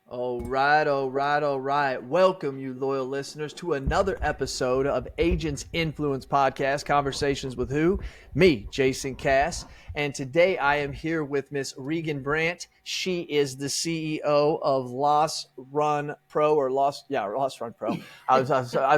All right, all right, all right. Welcome, you loyal listeners, to another episode of Agents Influence Podcast, Conversations with Who? Me, Jason Cass. And today I am here with Miss Reghan Brandt. She is the CEO of Loss Run Pro Loss Run Pro. I was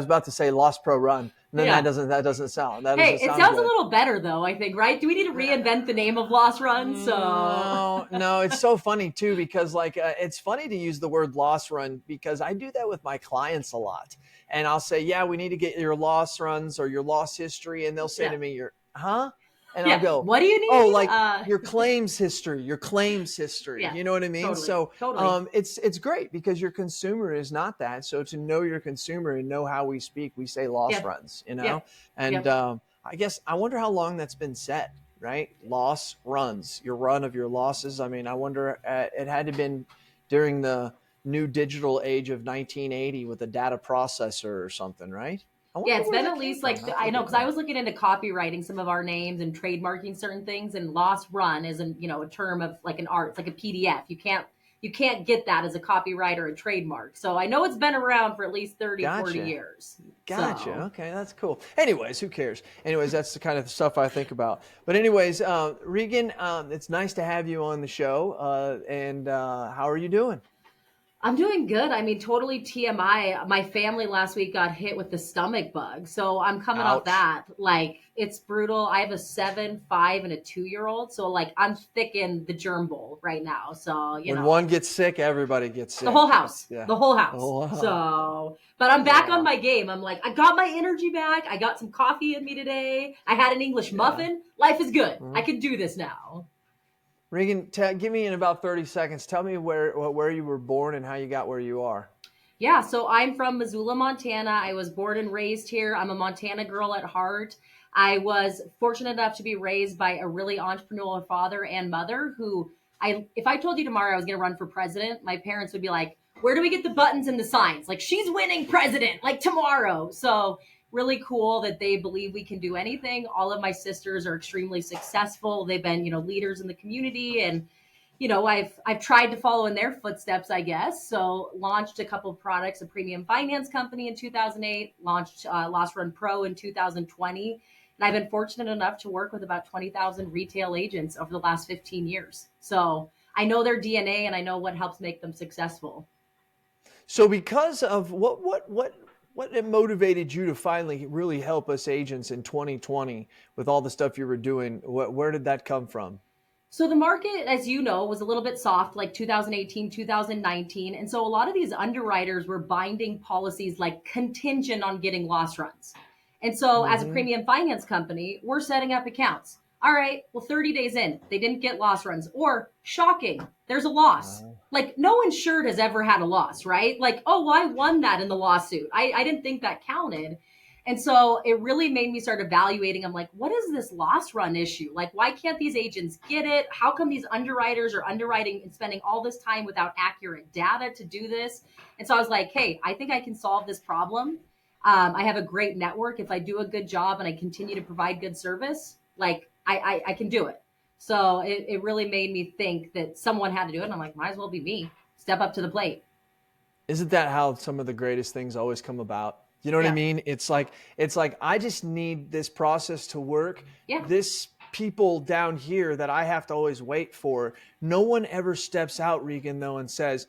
about to say Loss Pro Run. And then Yeah. that doesn't sound Hey, it sound sounds a good. little better though, I think, right? Do we need to reinvent the name of Lost Run? No, it's so funny too because it's funny to use the word loss run because I do that with my clients a lot, and I'll say, yeah, we need to get your loss runs or your loss history, and they'll say Yeah. to me, huh? And I'll Yeah. go, What do you oh, need? like your claims history, Yeah. You know what I mean? Totally. So Totally. it's great because your consumer is not that. So to know your consumer and know how we speak, we say loss Yeah. runs, Yeah. and Yeah. I guess I wonder how long that's been set, right? Loss runs, your run of your losses. I mean, I wonder, it had to have been during the new digital age of 1980 with a data processor or something, right? I Yeah, wonder it's where been that at came least from. like That's a I know good because I one. was looking into copywriting some of our names and trademarking certain things, and Lost Run is a term of like an art. It's like a PDF. You can't get that as a copyright or a trademark. So I know it's been around for at least 30, 40 Gotcha. years. Gotcha. So Okay, that's cool. Anyways, who cares? Anyways, that's the kind of stuff I think about. But anyways, Reghan, it's nice to have you on the show. And how are you doing? I'm doing good. I mean, totally TMI. My family last week got hit with the stomach bug. So I'm coming off Ouch. that. Like, it's brutal. I have a 7, 5, and a 2-year old. So, like, I'm thick in the germ bowl right now. So, When one gets sick, everybody gets the whole sick. house, It's yeah. the whole house. Oh, But I'm back on yeah. my game. I'm like, I got my energy back. I got some coffee in me today. I had an English Yeah. muffin. Life is good. I Mhm. can do this now. Reghan, give me in about 30 seconds. Tell me where you were born and how you got where you are. Yeah, so I'm from Missoula, Montana. I was born and raised here. I'm a Montana girl at heart. I was fortunate enough to be raised by a really entrepreneurial father and mother who if I told you tomorrow I was going to run for president, my parents would be like, "Where do we get the buttons and the signs? Like she's winning president like tomorrow." So, really cool that they believe we can do anything. All of my sisters are extremely successful. They've been, leaders in the community, and I've tried to follow in their footsteps, I guess. So launched a couple of products, a premium finance company in 2008, launched Loss Run Pro in 2020. And I've been fortunate enough to work with about 20,000 retail agents over the last 15 years. So I know their DNA and I know what helps make them successful. So because of what motivated you to finally really help us agents in 2020 with all the stuff you were doing, where did that come from? So the market, as you know, was a little bit soft like 2018, 2019. And so a lot of these underwriters were binding policies like contingent on getting loss runs. And so as a Mm-hmm. premium finance company, we're setting up accounts. All right, well, 30 days in, they didn't get loss runs. Or shocking, there's a loss. Like no insured has ever had a loss, right? Like, oh, well, I won that in the lawsuit. I didn't think that counted. And so it really made me start evaluating. I'm like, what is this loss run issue? Like, why can't these agents get it? How come these underwriters are underwriting and spending all this time without accurate data to do this? And so I was like, hey, I think I can solve this problem. I have a great network. If I do a good job and I continue to provide good service, like I can do it. So it really made me think that someone had to do it. And I'm like, might as well be me. Step up to the plate. Isn't that how some of the greatest things always come about? You know what I Yeah. mean? It's like I just need this process to work. Yeah. This people down here that I have to always wait for. No one ever steps out, Reghan, though, and says,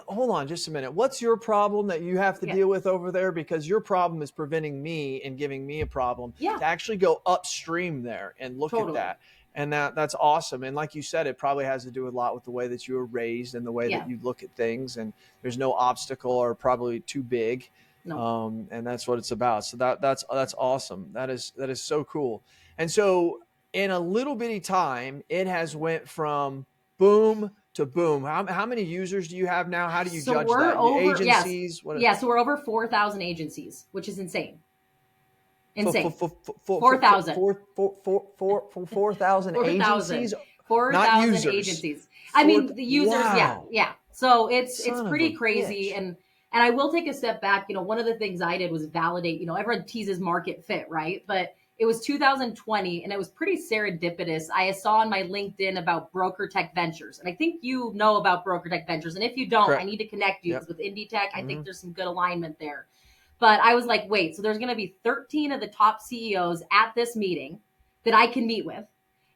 hold on just a minute. What's your problem that you have to Yeah. deal with over there? Because your problem is preventing me and giving me a problem Yeah. to actually go upstream there and look at Totally. that. And that's awesome. And like you said, it probably has to do a lot with the way that you were raised and the way that Yeah. you look at things. And there's no obstacle or probably too big. No. And that's what it's about. So that's awesome. That is so cool. And so in a little bitty time, it has went from boom to boom. How many users do you have now? How do you So judge we're that? Your over, yes. agencies? What? Yeah, so we're over 4,000 agencies, which is insane. For Insane. for for 4,000. 4,000 4,000. agencies, Four not thousand users. agencies. I Four. mean, the users, yeah, Wow, yeah. So it's son of a pretty crazy. bitch. And I will take a step back. One of the things I did was validate, everyone teases market fit, right? But It was 2020 and it was pretty serendipitous. I saw on my LinkedIn about Broker Tech Ventures. And I think you know about Broker Tech Ventures. And if you don't, I Correct. need to connect you because Yep. with Indie Tech, I Hmm. think there's some good alignment there. But I was like, wait, so there's going to be 13 of the top CEOs at this meeting that I can meet with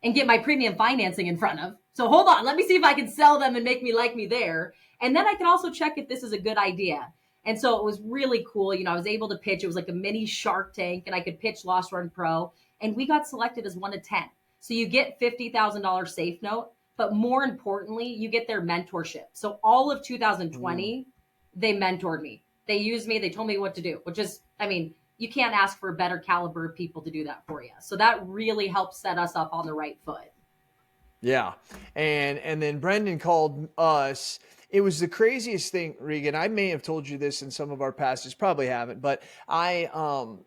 and get my premium financing in front of. So hold on, let me see if I can sell them and make me like me there. And then I can also check if this is a good idea. And so it was really cool. I was able to pitch. It was like a mini Shark Tank, and I could pitch Lost Run Pro. And we got selected as 1 to 10. So you get $50,000 safe note, but more importantly, you get their mentorship. So all of Mm. 2020, they mentored me. They used me. They told me what to do, which is, I mean, you can't ask for a better caliber of people to do that for you. So that really helped set us up on the right foot. Yeah. And then Brendan called us. It was the craziest thing, Regan. I may have told you this in some of our passes, probably haven't, but I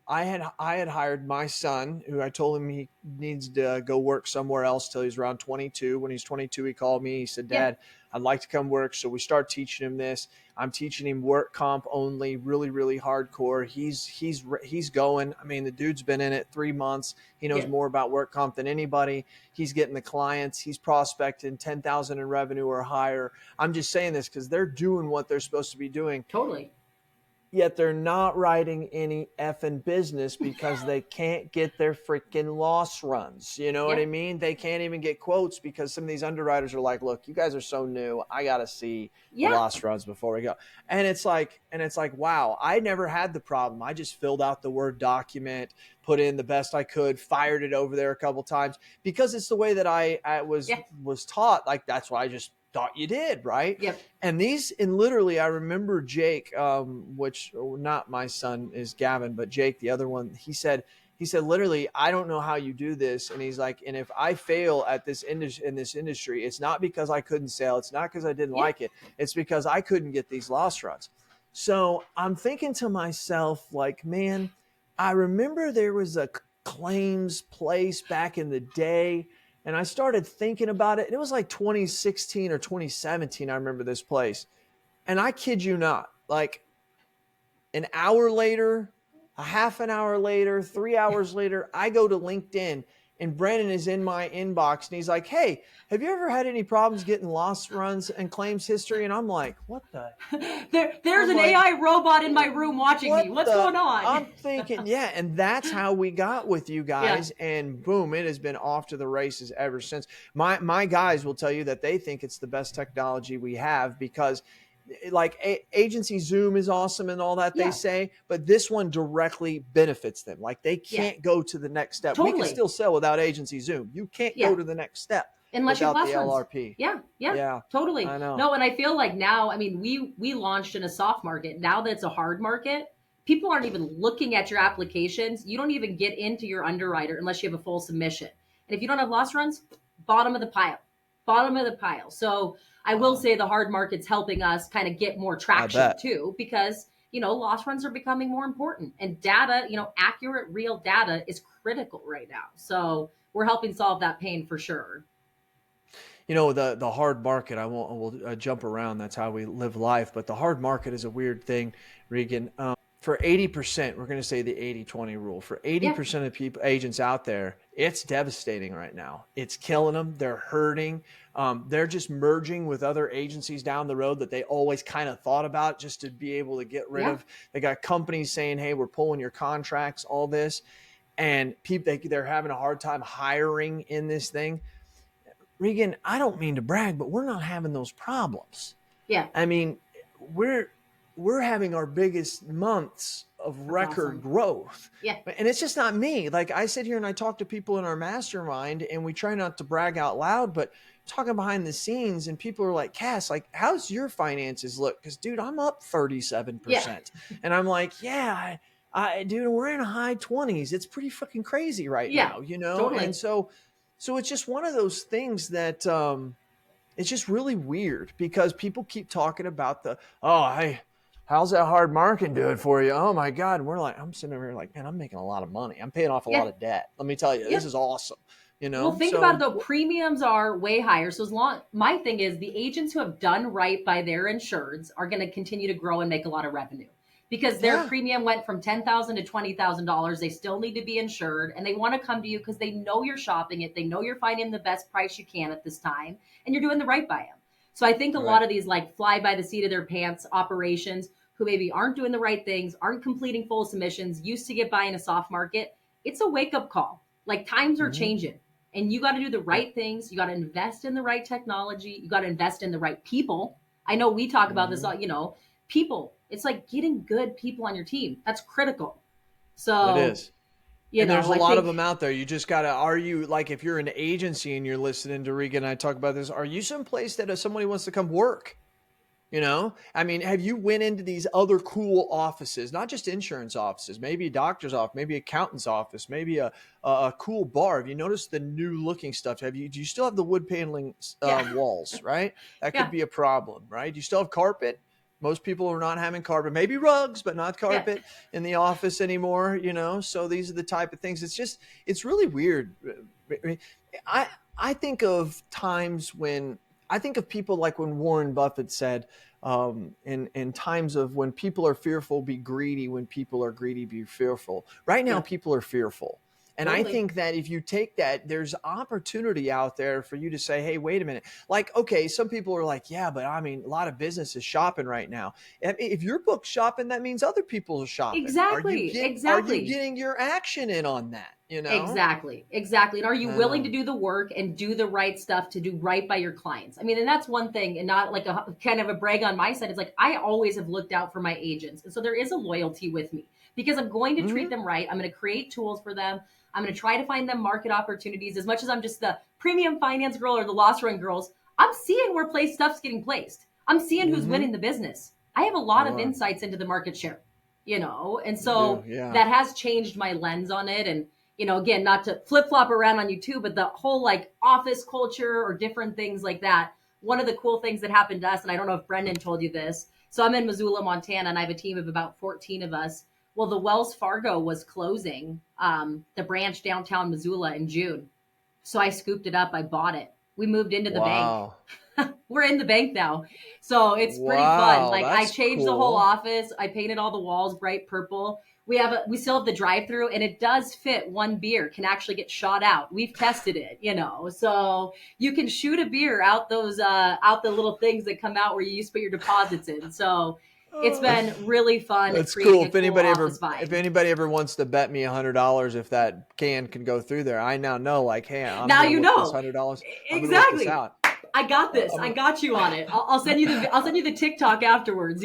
had hired my son, who I told him he needs to go work somewhere else till he's around 22. When he's 22, he called me. He said, Yeah. "Dad, I'd like to come work." So we start teaching him this. I'm teaching him work comp only, really, really hardcore. He's going. I mean, the dude's been in it 3 months. He knows Yeah. more about work comp than anybody. He's getting the clients. He's prospecting 10,000 in revenue or higher. I'm just saying this because they're doing what they're supposed to be doing, Totally. yet they're not writing any effing business because they can't get their freaking loss runs. You know what Yeah. I mean? They can't even get quotes because some of these underwriters are like, "Look, you guys are so new. I got to see the Yeah. loss runs before we go." And it's like, wow, I never had the problem. I just filled out the Word document, put in the best I could, fired it over there a couple times because it's the way that I was Yeah. was taught. Like that's why I just thought you did, right? Yep. And literally, I remember Jake, which not my son is Gavin, but Jake, the other one. He said, literally, I don't know how you do this. And he's like, and if I fail at this in this industry, it's not because I couldn't sell. It's not because I didn't Yeah. like it. It's because I couldn't get these loss runs. So I'm thinking to myself, like, man, I remember there was a claims place back in the day, and I started thinking about it. And it was like 2016 or 2017. I remember this place. And I kid you not, like an hour later, a half an hour later, 3 hours later, I go to LinkedIn and Brandon is in my inbox and he's like, "Hey, have you ever had any problems getting loss runs and claims history?" And I'm like, "What the?" There's I'm an like, AI robot in my room watching me. what What's the? going on? I'm thinking, yeah, and that's how we got with you Yeah. guys, and boom, it has been off to the races ever since. My guys will tell you that they think it's the best technology we have because, like, agency Zoom is awesome and all that they Yeah. say, but this one directly benefits them. Like they Yeah. can't go to the next step. We can Totally. still sell without agency Zoom. You can't go Yeah. to the next step Unless you have without the class runs. LRP. Yeah, yeah, Yeah, totally. I know. No, and I feel like now, I mean, we launched in a soft market. Now that it's a hard market, people aren't even looking at your applications. You don't even get into your underwriter unless you have a full submission. And if you don't have loss runs, bottom of the pile, bottom of the pile. So I will Wow, say the hard market's helping us kind of get more I traction bet. too, because loss runs are becoming more important, and data, accurate, real data is critical right now. So we're helping solve that pain for sure. The hard market. We'll jump around. That's how we live life. But the hard market is a weird thing, Regan. For 80%, we're going to say the 80-20 rule. For Yeah, 80% of people, agents out there, it's devastating right now. It's killing them. They're hurting. They're just merging with other agencies down the road that they always kind of thought about just to be able to get rid yeah. of. They got companies saying, "Hey, we're pulling your contracts," all this, and people they're having a hard time hiring in this thing. Regan, I don't mean to brag, but we're not having those problems. Yeah, I mean, we're we're having our biggest months of that's record awesome. growth. Yeah, And it's just not me. Like I sit here and I talk to people in our mastermind and we try not to brag out loud, but talking behind the scenes and people are like, "Cass, like how's your finances look?" Cuz dude, I'm up yeah, 37%. And I'm like, "Yeah, dude, we're in the high 20s. It's pretty fucking crazy right yeah, now. And totally. so it's just one of those things that it's just really weird because people keep talking about hey, how's that hard market doing for you? Oh my God. And we're like, I'm sitting over here like, man, I'm making a lot of money. I'm paying off a lot Yeah, of debt. Let me tell you, yeah. this is awesome. Well, think about it So though. Premiums are way higher. So as long, my thing is the agents who have done right by their insureds are going to continue to grow and make a lot of revenue because their Yeah. premium went from $10,000 to $20,000. They still need to be insured, and they want to come to you because they know you're shopping it. They know you're finding the best price you can at this time, and you're doing the right by them. So I think a Right. lot of these like fly by the seat of their pants operations who maybe aren't doing the right things, aren't completing full submissions, used to get by in a soft market, it's a wake up call. Like times are Mm-hmm. changing and you got to do the Yep. right things. You got to invest in the right technology. You got to invest in the right people. I know we talk about this, Mm-hmm. people. It's like getting good people on your team. That's critical. It So, is. And there's a I lot of think, them out there. You just got to, are you, like, if you're an agency and you're listening to Regan and I talk about this, are you someplace that if somebody wants to come work? I mean, have you went into these other cool offices, not just insurance offices, maybe a doctor's office, maybe accountant's office, maybe a cool bar? Have you noticed the new looking stuff? Do you still have the wood paneling yeah, walls, right? That could yeah, be a problem, right? Do you still have carpet? Most people are not having carpet, maybe rugs, but not yeah. carpet in the office anymore, So these are the type of things. It's really weird. I, I think of times when I think of people like when Warren Buffett said, in times of when people are fearful, be greedy. When people are greedy, be fearful. Right now, Yep, people are fearful. And I totally. think that if you take that, there's opportunity out there for you to say, hey, wait a minute. Like, okay, some people are like, yeah, but I mean, a lot of business is shopping right now. If your book's shopping, that means other people are shopping. Exactly, Are you exactly. getting your action in on that? Exactly. Exactly. And are you willing to Um, do the work and do the right stuff to do right by your clients? I mean, and that's one thing, and not like a kind of a brag on my side. It's like I always have looked out for my agents. And so there is a loyalty with me because I'm going to treat mhm. them right. I'm going to create tools for them. I'm going to try to find them market opportunities as much as I'm just the premium finance girl or the loss run girls. I'm seeing where place stuff's getting placed. I'm seeing who's Mm-hmm. winning the business. I have a lot You of are. insights into the market share, and You do. so Yeah. that has changed my lens on it. And again, not to flip flop around on you too, but the whole like office culture or different things like that. One of the cool things that happened to us, and I don't know if Brendan told you this. So I'm in Missoula, Montana, and I have a team of about 14 of us. Well, the Wells Fargo was closing the branch downtown Missoula in June. So I scooped it up. I bought it. We moved into the bank. Wow. We're in the bank now. So it's pretty fun. Wow. Like I That's changed the whole cool. office. I painted all the walls bright purple. We still have the drive through and it does fit one beer, can actually get shot out. We've tested it. So you can shoot a beer out those out the little things that come out where you used to put your deposits in. So it's been really fun That's creating cool. a cool office If vibe. anybody ever wants to bet me $100 if that can go through there, I now know. Like, hey, I'm Now gonna you work this know. $100. I'm gonna work this Exactly. out. I got this. I'm I gonna, got you on it. I'll send you the TikTok afterwards.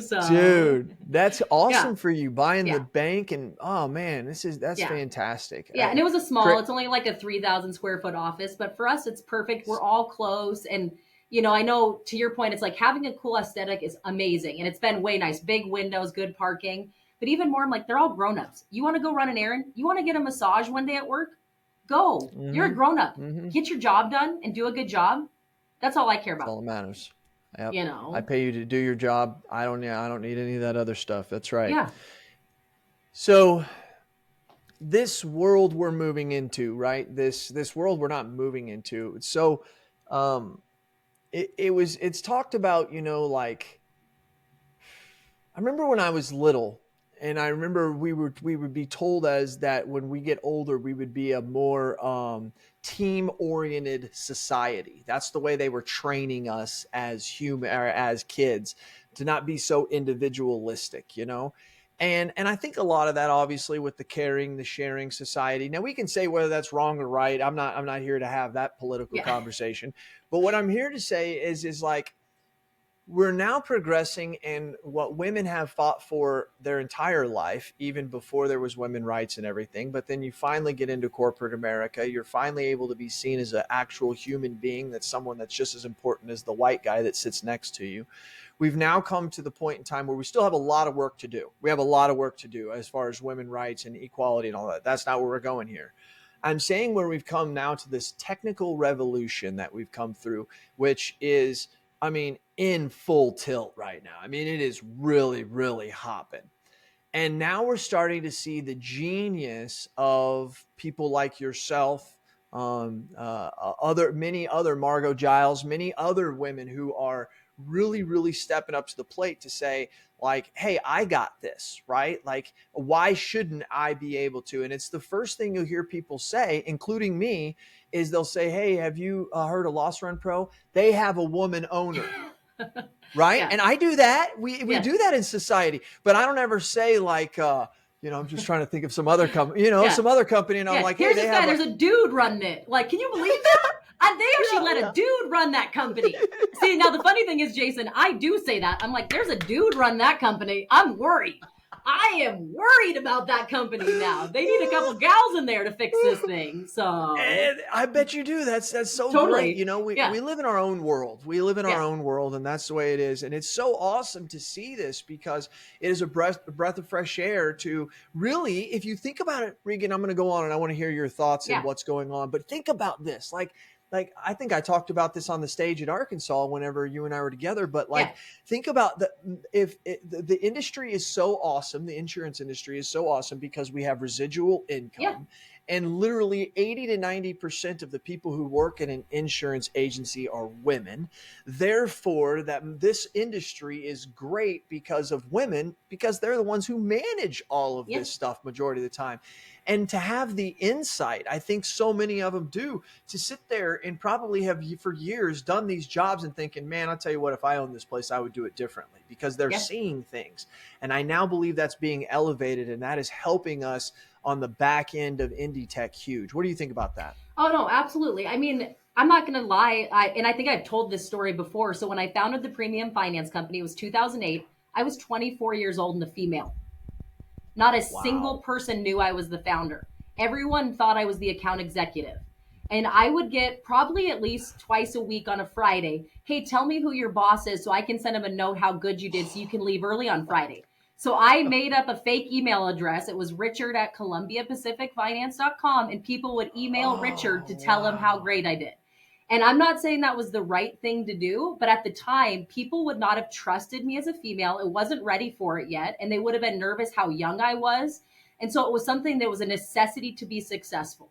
So dude. That's yeah, awesome for you buying the yeah, bank, and oh man, that's yeah. fantastic. Yeah, and it was a small, Crit, it's only like a 3,000 square foot office, but for us, it's perfect. We're all close. And, I know to your point, it's like having a cool aesthetic is amazing. And it's been way nice. Big windows, good parking. But even more, I'm like, they're all grown ups. You want to go run an errand? You want to get a massage one day at work? Go. You're a mm-hmm, grown up. mm-hmm. Get your job done and do a good job. That's all I care That's about. all that matters. Yep. You I know? pay you to do your job. I don't need any of that other stuff. That's right. Yeah. So this world we're moving into, right? This world we're not moving into. So it's talked about, like I remember when I was little, and I remember we would be told as that when we get older we would be a more team oriented society. That's the way they were training us as human or as kids, to not be so individualistic. And I think a lot of that, obviously, with the caring, the sharing society. Now we can say whether that's wrong or right. I'm not here to have that political Yeah. conversation. But what I'm here to say is like we're now progressing in what women have fought for their entire life, even before there was women rights and everything. But then you finally get into corporate America. You're finally able to be seen as an actual human being, that's someone that's just as important as the white guy that sits next to you. We've now come to the point in time where we still have a lot of work to do. We have a lot of work to do as far as women rights and equality and all that. That's not where we're going here. I'm saying where we've come now to this technical revolution that we've come through, which is, I mean, in full tilt right now. I mean, it is really, really hopping. And now we're starting to see the genius of people like yourself, many other Margot Giles, many other women who are really, really stepping up to the plate to say, like, hey, I got this, right? Like, why shouldn't I be able to? And it's the first thing you'll hear people say, including me, is they'll say, hey, have you heard of Loss Run Pro? They have a woman owner. Right. Yeah. And I do that. We Yes. do that in society, but I don't ever say like, I'm just trying to think of some other company, Yeah. some other company. And I'm Yeah. like, hey, Here's they this have guy. There's a dude running it. Like, can you believe that? They actually let a dude run that company. See, now the funny thing is, Jason, I do say that. I'm like, there's a dude run that company. I'm worried. I am worried about that company now. They need a couple gals in there to fix this thing. So And I bet you do. That's so great. totally. We live in our own world. We live in our Yeah. own world, and that's the way it is. And it's so awesome to see this because it is a breath of fresh air to really, if you think about it, Regan, I'm going to go on and I want to hear your thoughts and Yeah. what's going on. But think about this. Like I think I talked about this on the stage at Arkansas whenever you and I were together, but think about the industry is so awesome. The insurance industry is so awesome because we have residual income. Yeah. And literally 80 to 90% of the people who work in an insurance agency are women. Therefore, that this industry is great because of women, because they're the ones who manage all of this stuff majority of the time. And to have the insight, I think so many of them do, to sit there and probably have for years done these jobs and thinking, man, I'll tell you what, if I owned this place, I would do it differently because they're seeing things. And I now believe that's being elevated, and that is helping us on the back end of indie tech huge. What do you think about that? Oh, no, absolutely. I mean, I'm not going to lie. And I think I've told this story before. So when I founded the premium finance company, it was 2008. I was 24 years old and a female. Not a single person knew I was the founder. Everyone thought I was the account executive. And I would get probably at least twice a week on a Friday, hey, tell me who your boss is so I can send him a note how good you did so you can leave early on Friday. So I made up a fake email address. It was Richard at ColumbiaPacificFinance.com, and people would email Richard to tell him how great I did. And I'm not saying that was the right thing to do, but at the time, people would not have trusted me as a female. It wasn't ready for it yet. And they would have been nervous how young I was. And so it was something that was a necessity to be successful.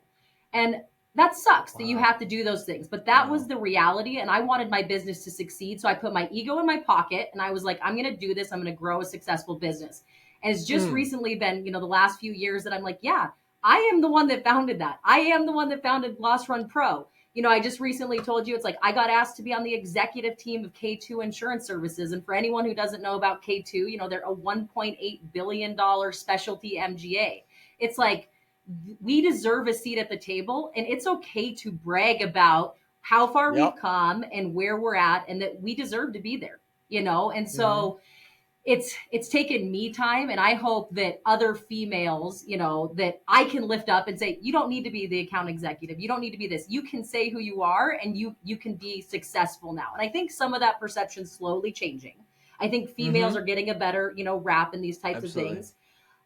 And that sucks that you have to do those things. But that was the reality. And I wanted my business to succeed. So I put my ego in my pocket and I was like, I'm going to do this. I'm going to grow a successful business. And it's just recently been, the last few years that I'm like, yeah, I am the one that founded that. I am the one that founded Loss Run Pro. I just recently told you, it's like I got asked to be on the executive team of K2 Insurance Services. And for anyone who doesn't know about K2, they're a $1.8 billion specialty MGA. It's like we deserve a seat at the table, and it's okay to brag about how far we've come and where we're at and that we deserve to be there, And so it's taken me time, and I hope that other females, that I can lift up and say, you don't need to be the account executive. You don't need to be this. You can say who you are, and you can be successful now. And I think some of that perception's slowly changing. I think females are getting a better, rap in these types of things.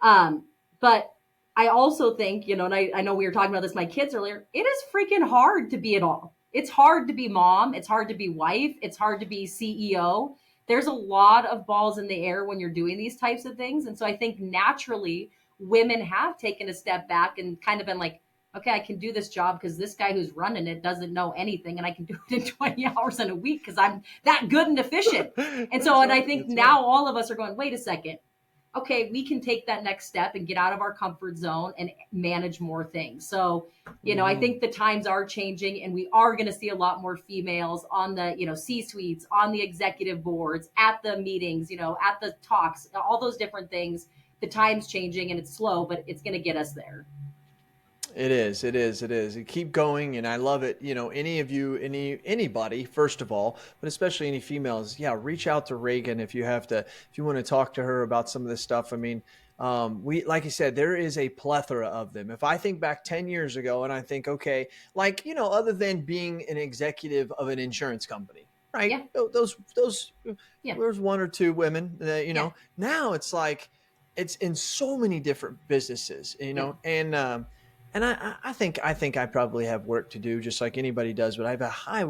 But I also think, and I know we were talking about this with my kids earlier, it is freaking hard to be it all. It's hard to be mom. It's hard to be wife. It's hard to be CEO. There's a lot of balls in the air when you're doing these types of things. And so I think naturally women have taken a step back and kind of been like, okay, I can do this job because this guy who's running it doesn't know anything, and I can do it in 20 hours in a week because I'm that good and efficient. And so, and I think now all of us are going, wait a second. Okay, we can take that next step and get out of our comfort zone and manage more things. So, I think the times are changing, and we are going to see a lot more females on the, C-suites, on the executive boards, at the meetings, at the talks, all those different things. The time's changing, and it's slow, but it's going to get us there. It is. You keep going, and I love it. Any of you, anybody, first of all, but especially any females, reach out to Reghan if you want to talk to her about some of this stuff. I mean, like you said, there is a plethora of them. If I think back 10 years ago and I think, okay, like, other than being an executive of an insurance company, right? Yeah. Those, there's one or two women that, now it's like, it's in so many different businesses, and I think I probably have work to do, just like anybody does. But I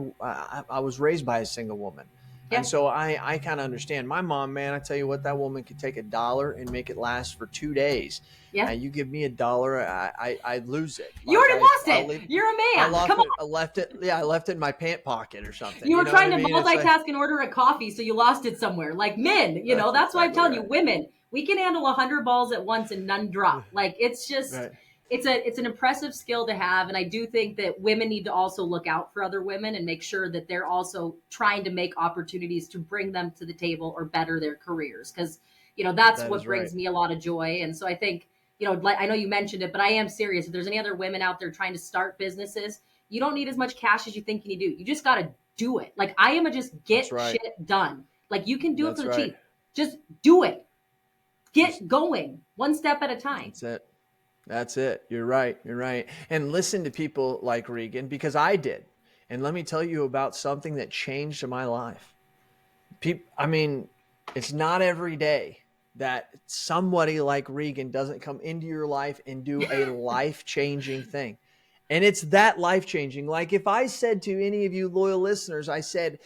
was raised by a single woman, And Yeah. so I kind of understand. My mom, man, I tell you what, that woman could take $1 and make it last for 2 days. Yeah. You give me $1, I'd lose it. You Like already lost I'll it. leave. You're a I man. lost Come it. on. I left it. Yeah, I left it in my pant pocket or something. You You were know what trying I to mean? It's like multitask and order a coffee, so you lost it somewhere. Like men, that's that's why I'm exactly telling you, right. women, we can handle 100 balls at once and none drop. Like it's just, Right. it's an impressive skill to have, and I do think that women need to also look out for other women and make sure that they're also trying to make opportunities to bring them to the table or better their careers, because that's That what is right. brings me a lot of joy. And so I think, like I know you mentioned it, but I am serious. If there's any other women out there trying to start businesses, you don't need as much cash as you think you do. You just got to do it. Like I am a just That's get right. shit done. Like you can do it for That's the right. cheap. Just do it. Just Get going one step at a time. that's it. That's it. You're right. You're right. And listen to people like Reghan because I did. And let me tell you about something that changed my life. I mean, it's not every day that somebody like Reghan doesn't come into your life and do a life-changing thing. And it's that life-changing. Like if I said to any of you loyal listeners, I said,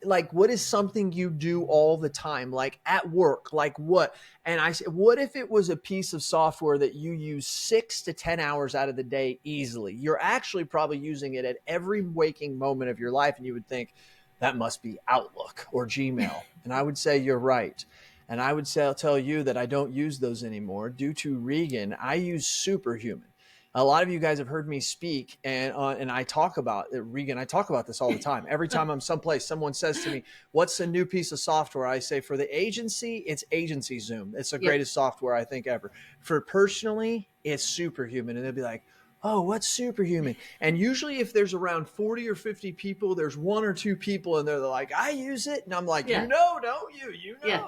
like, what is something you do all the time, like at work, like what? And I said, what if it was a piece of software that you use 6 to 10 hours out of the day easily? You're actually probably using it at every waking moment of your life. And you would think that must be Outlook or Gmail. And I would say, you're right. And I would say, I'll tell you that I don't use those anymore due to Reghan. I use Superhuman. A lot of you guys have heard me speak, and I talk about it, Reghan. I talk about this all the time. Every time I'm someplace, someone says to me, "What's a new piece of software?" I say, "For the agency, it's Agency Zoom. It's the Yep. greatest software I think ever. For personally, it's Superhuman." And they'll be like, "Oh, what's Superhuman?" And usually, if there's around 40 or 50 people, there's one or two people, and they're like, "I use it," and I'm like, Yeah. don't you? Yeah.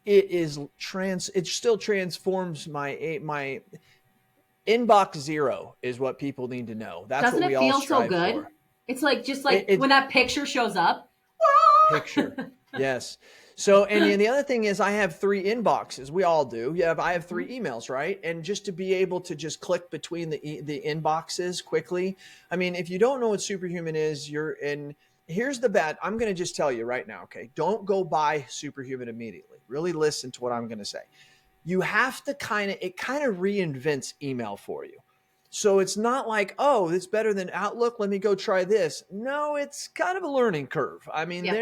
It still transforms my inbox zero is what people need to know. That's Doesn't what we it all feel so strive good? for. It's like just like It when that picture shows up. picture. Yes. So, and the other thing is I have 3 inboxes. We all do. I have 3 emails, right? And just to be able to just click between the inboxes quickly. I mean, if you don't know what Superhuman is, you're in. Here's the bad. I'm going to just tell you right now, okay? Don't go buy Superhuman immediately. Really listen to what I'm going to say. You have to it kind of reinvents email for you. So it's not like, oh, it's better than Outlook. Let me go try this. No, it's kind of a learning curve. I mean, Yeah.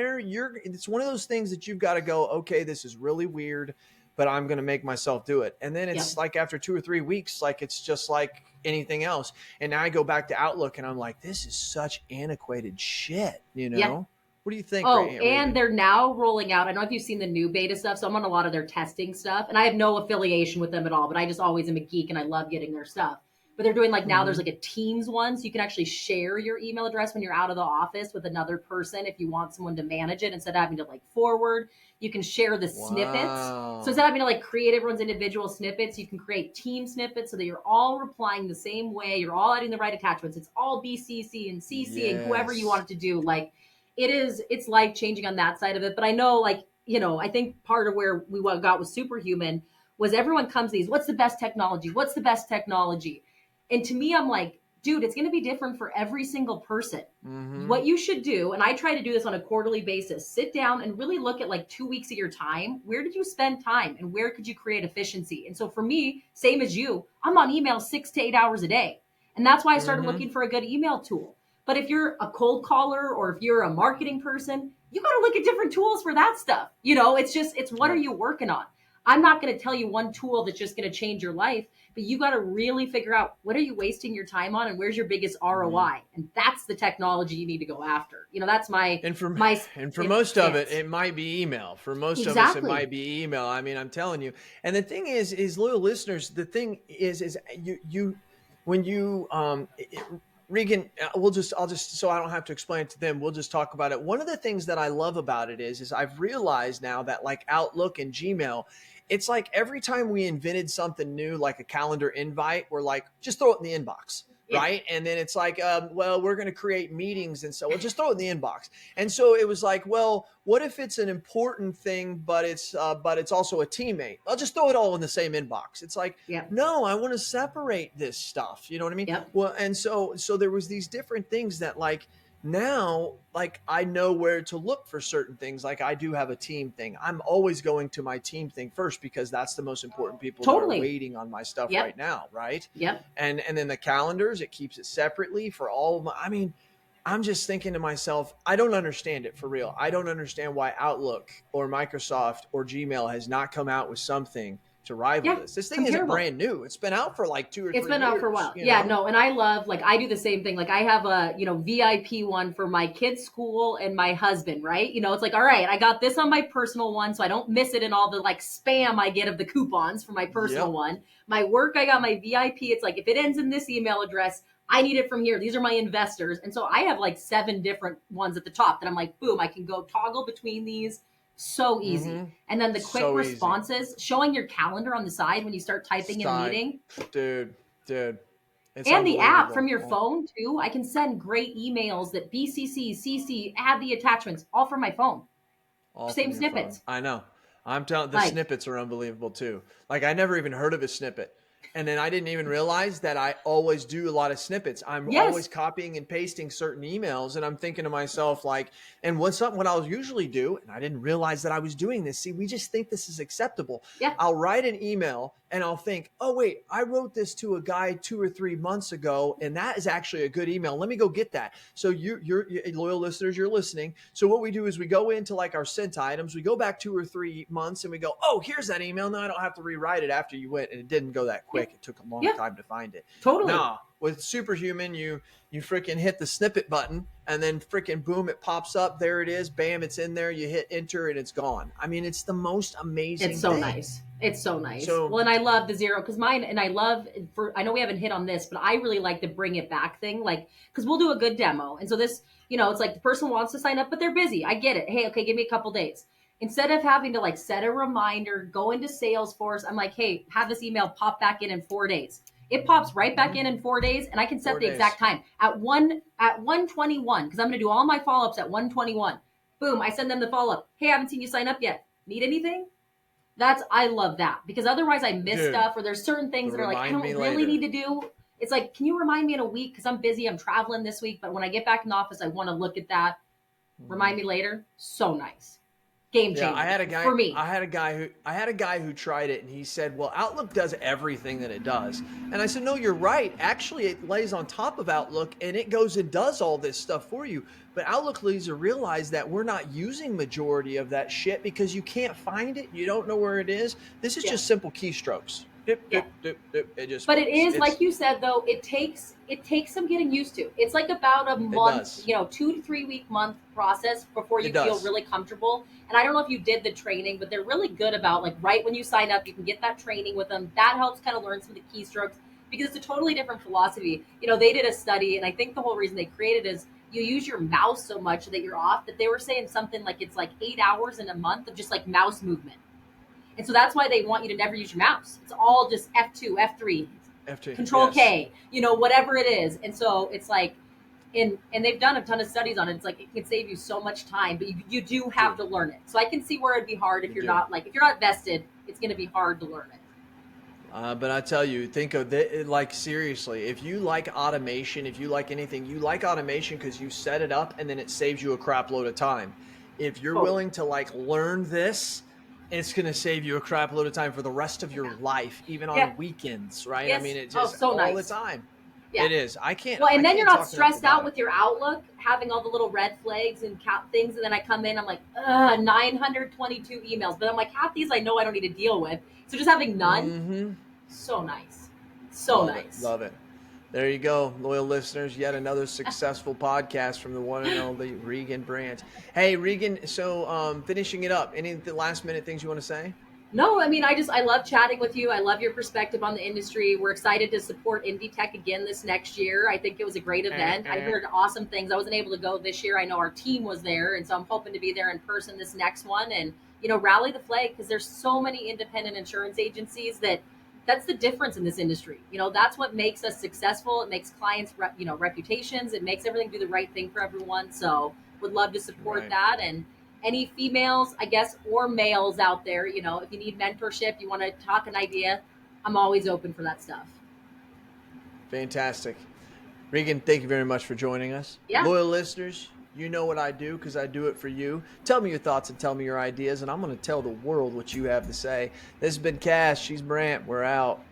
it's one of those things that you've got to go, okay, this is really weird, but I'm going to make myself do it. And then it's Yep. like after 2 or 3 weeks, like it's just like anything else. And now I go back to Outlook and I'm like, this is such antiquated shit, Yeah. What do you think, Oh, and Reghan? they're now rolling out. I don't know if you've seen the new beta stuff. So I'm on a lot of their testing stuff, and I have no affiliation with them at all. But I just always am a geek, and I love getting their stuff. But they're doing like now there's like a Teams one, so you can actually share your email address when you're out of the office with another person if you want someone to manage it instead of having to like forward. You can share the snippets. So instead of having to like create everyone's individual snippets, you can create team snippets so that you're all replying the same way. You're all adding the right attachments. It's all BCC and CC and whoever you want Yes. it to do. Like it's life changing on that side of it. But I know, like, I think part of where we got with Superhuman was everyone comes to these, what's the best technology? What's the best technology? And to me, I'm like, dude, it's going to be different for every single person. Mm-hmm. What you should do, and I try to do this on a quarterly basis, sit down and really look at like 2 weeks of your time. Where did you spend time and where could you create efficiency? And so for me, same as you, I'm on email 6 to 8 hours a day. And that's why I started Mm-hmm. looking for a good email tool. But if you're a cold caller or if you're a marketing person, you got to look at different tools for that stuff. It's what are Yep. you working on? I'm not going to tell you one tool that's just going to change your life, but you got to really figure out what are you wasting your time on and where's your biggest Mm-hmm. ROI? And that's the technology you need to go after. That's my And for my and for most of it, stance. it might be email. For most of us, it Exactly. might be email. I mean, I'm telling you. And the thing is loyal listeners. The thing is you when you Regan, I'll just so I don't have to explain it to them. We'll just talk about it. One of the things that I love about it is I've realized now that like Outlook and Gmail, it's like every time we invented something new, like a calendar invite, we're like, just throw it in the inbox. Yeah. Right. And then it's like, well, we're going to create meetings. And so we'll just throw it in the inbox. And so it was like, well, what if it's an important thing, but it's also a teammate? I'll just throw it all in the same inbox. It's like, Yep. no, I want to separate this stuff. You know what I mean? Yep. Well, and so there was these different things that like, now, like, I know where to look for certain things. Like, I do have a team thing. I'm always going to my team thing first because that's the most important people that are Totally. waiting on my stuff Yep. right now, right? Yep. And then the calendars, it keeps it separately for all of my. I mean, I'm just thinking to myself, I don't understand it for real. I don't understand why Outlook or Microsoft or Gmail has not come out with something to rival Yeah. this. This thing isn't Comparable. brand new. It's been out for like 2 or It's 3 been out for a years, while. you Yeah, know? no, and I love, like, I do the same thing. Like, I have a, VIP one for my kids' school and my husband, right? It's like, all right, I got this on my personal one, so I don't miss it in all the like spam I get of the coupons for my personal Yep. one. My work, I got my VIP. It's like, if it ends in this email address, I need it from here. These are my investors. And so I have like 7 different ones at the top that I'm like, boom, I can go toggle between these so easy. Mm-hmm. And then the quick So easy. responses, showing your calendar on the side when you start typing in a Side. meeting. Dude. It's And the app from unbelievable. your phone too. I can send great emails that BCC, CC, add the attachments, all from my phone. All Same from your phone. snippets. I know. I'm telling the Like, snippets are unbelievable too. Like I never even heard of a snippet. And then I didn't even realize that I always do a lot of snippets. I'm always yes, copying and pasting certain emails and I'm thinking to myself like, and what I'll usually do, and I didn't realize that I was doing this. See, we just think this is acceptable. yeah, I'll write an email and I'll think, oh wait, I wrote this to a guy 2 or 3 months ago, and that is actually a good email. Let me go get that. So you're loyal listeners, you're listening. So what we do is we go into like our sent items, we go back 2 or 3 months, and we go, oh, here's that email. Now I don't have to rewrite it after you went, and it didn't go that yeah, quick. It took a long yeah, time to find it. totally. Nah, with Superhuman, you freaking hit the snippet button, and then freaking boom, it pops up. There it is. Bam, it's in there. You hit enter, and it's gone. I mean, it's the most It's amazing so thing. nice. It's so nice. So Well, and I love the zero because mine, and I love I know we haven't hit on this, but I really like the bring it back thing. Like, because we'll do a good demo. And so this, it's like the person wants to sign up, but they're busy. I get it. Hey, okay, give me a couple days. Instead of having to like set a reminder, go into Salesforce, I'm like, hey, have this email pop back in 4 days. It pops right back mhm, in 4 days, and I can set 4 the days. exact time at 1:21 because I'm going to do all my follow ups at 1:21. Boom, I send them the follow up. Hey, I haven't seen you sign up yet. Need anything? I love that because otherwise I miss Dude, stuff or there's certain the things that are like I remind me don't really later. need to do. It's like, can you remind me in a week because I'm busy, I'm traveling this week, but when I get back in the office, I want to look at that. Mhm. Remind me later. So nice, game Yeah, I changer had a guy. for me. I had a guy who tried it, and he said, "Well, Outlook does everything that it does." And I said, "No, you're right. Actually, it lays on top of Outlook, and it goes and does all this stuff for you. But Outlook needs to realize that we're not using majority of that shit because you can't find it. You don't know where it is. This is Yeah, just simple keystrokes. Dip, yeah. dip, dip, dip. It just But it works. is It's like you said though, it takes some getting used to. It's like about a it month, does. 2 to 3 week month process before It you feel does. really comfortable. And I don't know if you did the training, but they're really good about like right when you sign up, you can get that training with them. That helps kind of learn some of the keystrokes because it's a totally different philosophy. They did a study, and I think the whole reason they created is you use your mouse so much that you're off that they were saying something like it's like 8 hours in a month of just like mouse movement. And so that's why they want you to never use your mouse. It's all just F2, F3, FT. Control Yes. K, whatever it is. And so it's like, and they've done a ton of studies on it. It's like it can save you so much time, but you do have Dude, to learn it. So I can see where it'd be hard you if you're do. not if you're not vested. It's going to be hard to learn it. But I tell you, think of it like seriously. If you like automation, if you like anything, you like automation because you set it up and then it saves you a crap load of time. If you're Totally. willing to like learn this, it's going to save you a crap load of time for the rest of your life, even Yeah. on weekends, right? I mean, Yes. it Oh, just so all the nice. time. Yeah. It is. Well, I and then you're can't not talk enough stressed about out it. with your Outlook, having all the little red flags and things. And then I come in, I'm like, 922 emails. But I'm like, half these I know I don't need to deal with. So just having none, Mm-hmm. so nice. So Love it. nice. Love it. There you go, loyal listeners. Yet another successful podcast from the one and only Reghan Brandt. Hey, Reghan. So, finishing it up. Any last minute things you want to say? No, I mean, I love chatting with you. I love your perspective on the industry. We're excited to support Indie Tech again this next year. I think it was a great event. I heard awesome things. I wasn't able to go this year. I know our team was there, and so I'm hoping to be there in person this next one and rally the flag because there's so many independent insurance agencies that's the difference in this industry. That's what makes us successful. It makes clients, reputations. It makes everything do the right thing for everyone. So would love to support Right. that and any females, I guess, or males out there, if you need mentorship, you want to talk an idea, I'm always open for that stuff. Fantastic. Regan, thank you very much for joining us. Yeah. Loyal listeners, you know what I do because I do it for you. Tell me your thoughts and tell me your ideas, and I'm going to tell the world what you have to say. This has been Cass. She's Brandt. We're out.